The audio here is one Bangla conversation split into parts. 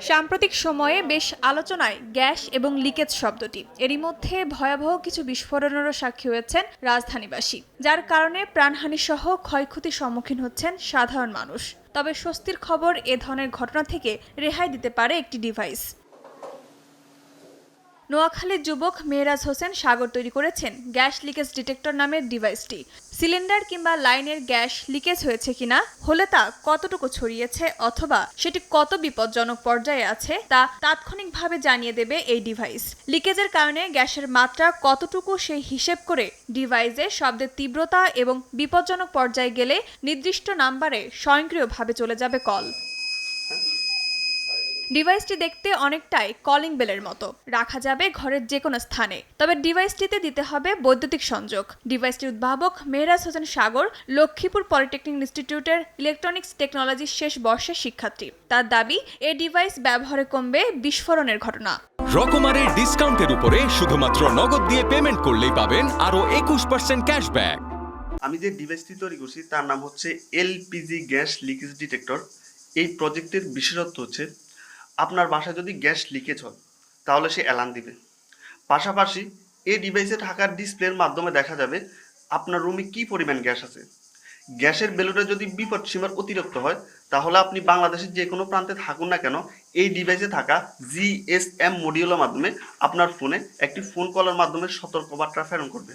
সাম্প্রতিক সময়ে বেশ আলোচনায় গ্যাস এবং লিকেজ শব্দটি। এরই মধ্যে ভয়াবহ কিছু বিস্ফোরণেরও সাক্ষী হয়েছেন রাজধানীবাসী, যার কারণে প্রাণহানি সহ ক্ষয়ক্ষতির সম্মুখীন হচ্ছেন সাধারণ মানুষ। তবে স্বস্তির খবর, এ ধরনের ঘটনা থেকে রেহাই দিতে পারে একটি ডিভাইস। নোয়াখালীর যুবক মেহরাজ হোসেন সাগর তৈরি করেছেন গ্যাস লিকেজ ডিটেক্টর নামের ডিভাইসটি। সিলিন্ডার কিংবা লাইনের গ্যাস লিকেজ হয়েছে কিনা, হলে তা কতটুকু ছড়িয়েছে অথবা সেটি কত বিপজ্জনক পর্যায়ে আছে তা তাৎক্ষণিকভাবে জানিয়ে দেবে এই ডিভাইস। লিকেজের কারণে গ্যাসের মাত্রা কতটুকু সেই হিসেব করে ডিভাইসে শব্দের তীব্রতা এবং বিপজ্জনক পর্যায়ে গেলে নির্দিষ্ট নাম্বারে স্বয়ংক্রিয়ভাবে চলে যাবে কল। ডিভাইসটি দেখতে অনেকটাই কলিং বেলের মতো, রাখা যাবে ঘরের যে কোনো স্থানে। তবে ডিভাইসটিতে দিতে হবে বৈদ্যুতিক সংযোগ। ডিভাইসটির উদ্ভাবক মেহরাজ হোসেন সাগর লক্ষ্মীপুর পলিটেকনিক ইনস্টিটিউটের ইলেকট্রনিক্স টেকনোলজি শেষ বর্ষের শিক্ষার্থী। তার দাবি, এই ডিভাইস ব্যবহারে কমবে বিস্ফোরণের ঘটনা। রকমারি ডিসকাউন্টের উপরে শুধুমাত্র নগদ দিয়ে পেমেন্ট করলেই পাবেন আরো 21% ক্যাশব্যাক। আমি যে ডিভাইসটি তৈরি করছি তার নাম হচ্ছে এলপিজি গ্যাস লিকেজ ডিটেক্টর। এই প্রজেক্টের বিশেষত্ব হচ্ছে আপনার বাসায় যদি গ্যাস লিকেজ হয় তাহলে সে অ্যালার্ম দিবে। পাশাপাশি এই ডিভাইসে থাকার ডিসপ্লের মাধ্যমে দেখা যাবে আপনার রুমে কী পরিমাণ গ্যাস আছে। গ্যাসের বেলুটা যদি বিপদ সীমার অতিরিক্ত হয় তাহলে আপনি বাংলাদেশের যে কোনো প্রান্তে থাকুন না কেন, এই ডিভাইসে থাকা জিএসএম মডিউলের মাধ্যমে আপনার ফোনে একটি ফোন কলের মাধ্যমে সতর্কবার্তা প্রেরণ করবে।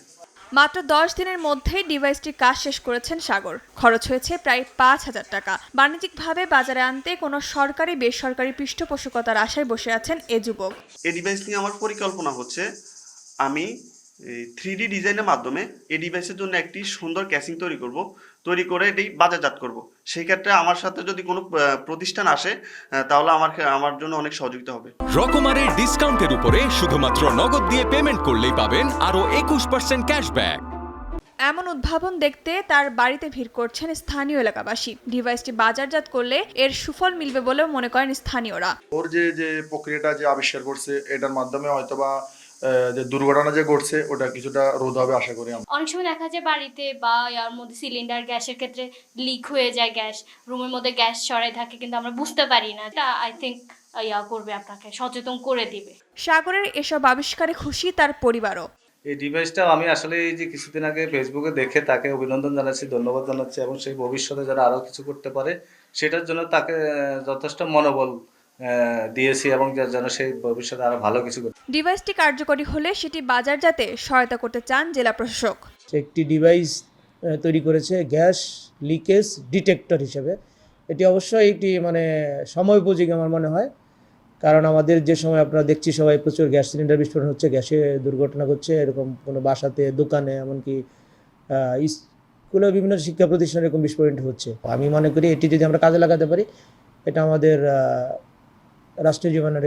মাত্র 10 দিনের মধ্যেই ডিভাইসটির কাজ শেষ করেছেন সাগর। খরচ হয়েছে প্রায় 5,000 টাকা। বাণিজ্যিকভাবে বাজারে আনতে কোনো সরকারি বেসরকারি পৃষ্ঠপোষকতার আশায় বসে আছেন এ যুবক। এই ডিভাইস নিয়ে আমার পরিকল্পনা হচ্ছে আমি 3D ডিজাইনের মাধ্যমে এই ডিভাইসের জন্য একটি সুন্দর ক্যাসিং তৈরি করে এটি বাজারজাত করব। সেই ক্ষেত্রে আমার সাথে যদি কোনো প্রতিষ্ঠান আসে তাহলে আমার জন্য অনেক সহযোগিতা হবে। রকমারি ডিসকাউন্টের উপরে শুধুমাত্র নগদ দিয়ে পেমেন্ট করলেই পাবেন আরো 21% ক্যাশব্যাক। এমন উদ্ভাবন দেখতে তার বাড়িতে ভিড় করছেন স্থানীয় এলাকাবাসী। ডিভাইসটি বাজারজাত করলে এর সুফল মিলবে বলেও মনে করেন স্থানীয়রা। ওর যে প্রক্রিয়াটা যে আবিষ্কার করছে, এটার মাধ্যমে হয়তোবা যে দুর্ঘটনা যে ঘটছে ওটা কিছুটা রোধ হবে আশা করি। অনেক সময় দেখা যায় বাড়িতে বা ইয়ার মধ্যে সিলিন্ডার গ্যাসের ক্ষেত্রে লিক হয়ে যায়, গ্যাস রুমের মধ্যে গ্যাস ছড়াই থাকে কিন্তু আমরা বুঝতে পারি না। এটা আই থিঙ্ক করবে, আপনাকে সচেতন করে দিবে। সাগরের এসব আবিষ্কারে খুশি তার পরিবারও। এই ডিভাইসটা আমি আসলে এই যে কিছুদিন আগে ফেসবুকে দেখে তাকে অভিনন্দন জানাচ্ছি, ধন্যবাদ জানাচ্ছি এবং সেই ভবিষ্যতে যারা আরও কিছু করতে পারে সেটার জন্য তাকে যথেষ্ট মনোবল দিয়েছি এবং যেন সেই ভবিষ্যতে আরো ভালো কিছু করে। ডিভাইসটি কার্যকরী হলে সেটি বাজারজাতে সহায়তা করতে চান জেলা প্রশাসক। একটি ডিভাইস তৈরি করেছে গ্যাস লিকেজ ডিটেক্টর হিসেবে। এটি অবশ্যই একটি সময় উপযোগী আমার মনে হয়, কারণ আমাদের যে সময় আপনারা দেখছি সবাই প্রচুর গ্যাস সিলিন্ডার বিস্ফোরণ হচ্ছে, গ্যাসে দুর্ঘটনা ঘটছে, এরকম কোনো বাসাতে, দোকানে, এমনকি স্কুলে, বিভিন্ন শিক্ষা প্রতিষ্ঠানে এরকম বিস্ফোরণ হচ্ছে। আমি মনে করি এটি যদি আমরা কাজে লাগাতে পারি, এটা আমাদের রাষ্ট্রীয় জীবনের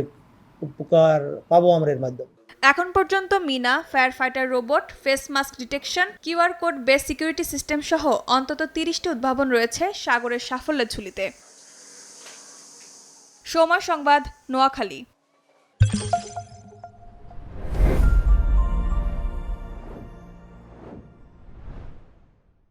উপকার পাবো আমরা এর মাধ্যমে। এখন পর্যন্ত Meena, fire fighter robot, face mask detection, QR code base security system সহ অন্তত 30টি উদ্ভাবন রয়েছে সাগরের সাফল্যের ঝুলিতে। সময় সংবাদ, নোয়াখালী।